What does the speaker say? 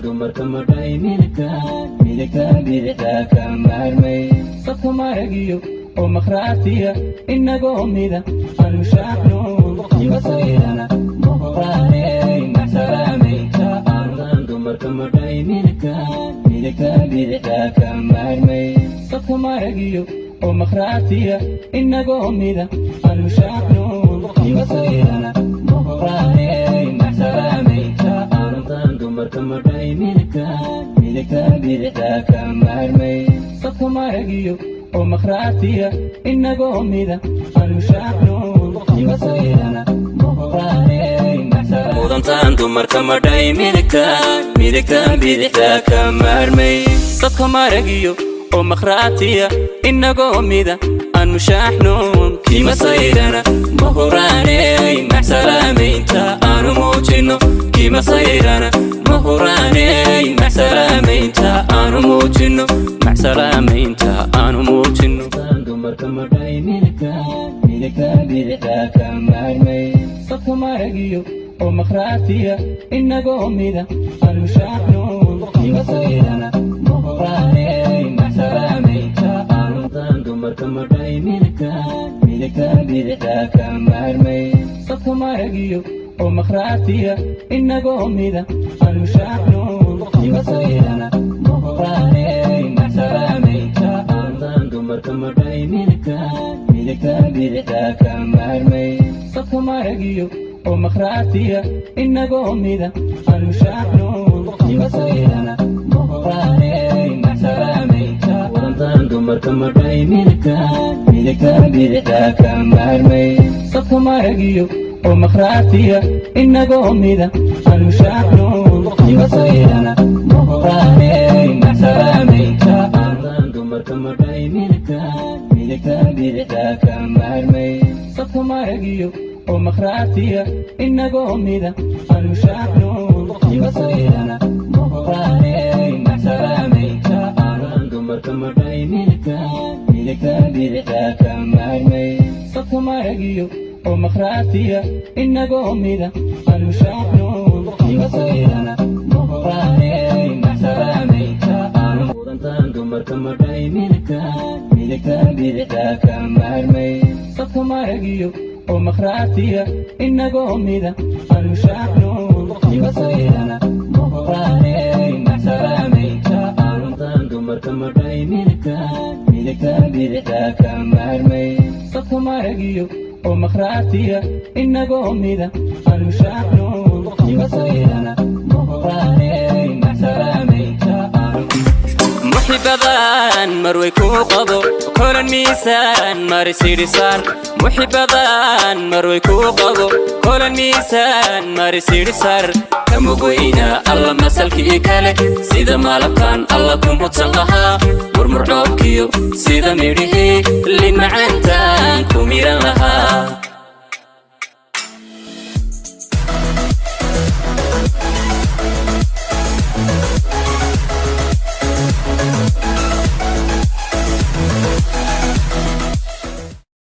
dumarka madhay midka bidixda ka maarmay dadka maragiyo oo makhraatiya inagoo mida aan mushaacno kimasayrana muqraaney maxsalaamaynta aan dumarka madhay midka bidixda ka maarmay dadka maragiyo oo makhraatiya inagoo mida aan mushaacno kimasayrana muqraaney maxsalaamaynta aan dumarka madhay midka bidixda ka maarmay dadka maragiyo oo makhraatiya inagoo mida aan mushaacno kimasayrana muqraaney mudantaan dumarka madhay midka bidixda ka maarmay dadka maragiyo oo makhraatiya inagoo mida aan mushaacno kimasayrana muqraaney maxsalaamaynta aanu muujino kimasayrana muqraaney maxsalaamaynta aanu muujino maxsalaamaynta aanu muujino dumarka madhay midka bidixda ka maarmay dadka maragiyo oo makhraatiya inagoo mida aan mushaacno kimasayrana muqraaney maxsalaamaynta aanu dumarka madhay midka bidixda ka maarmay dadka maragiyo oo makhraatiya inagoo mida aan mushaacno kimasayrana muqraaney maxsalaamaynta aan dumarka madhay midka bidixda ka maarmay dadka maragiyo oo makhraatiya inagoo mida aan mushaacno kimasayrana muqraaney maxsalaamaynta wadantaan dumarka madhay midka bidixda ka maarmay dadka maragiyo oo makhraatiya inagoo mida aan mushaacno kimasayrana muqraaney maxsalaamaynta aan dumarka madhay midka bidixda ka maarmay dadka maragiyo oo makhraatiya inagoo mida aan mushaacno kimasayrana muqraaney maxsalaamaynta aan dumarka madhay midka bidixda ka maarmay dadka maragiyo oo makhraatiya inagoo mida aan mushaacno kimasayrana muqraaney maxsalaamaynta mudantaan dumarka madhay midka bidixda ka maarmay dadka maragiyo oo makhraatiya inagoo mida aan mushaacno kimasayrana muqraaney maxsalaamaynta aan dumarka madhay midka bidixda ka maarmay dadka maragiyo oo makhraatiya inagoo mida aan mushaacno kimasayrana muqraaney maxsalaamaynta محبان مروي كوقبو كل الميسان ماري سيري سار محبان مروي كوقبو كل الميسان ماري سيري سار كمقوينا الله مسالك إيكالي سيدا مالكان الله كم بتصلها مرمر عوبكيو سيدا ميريهي اللي معانتان كوميران لها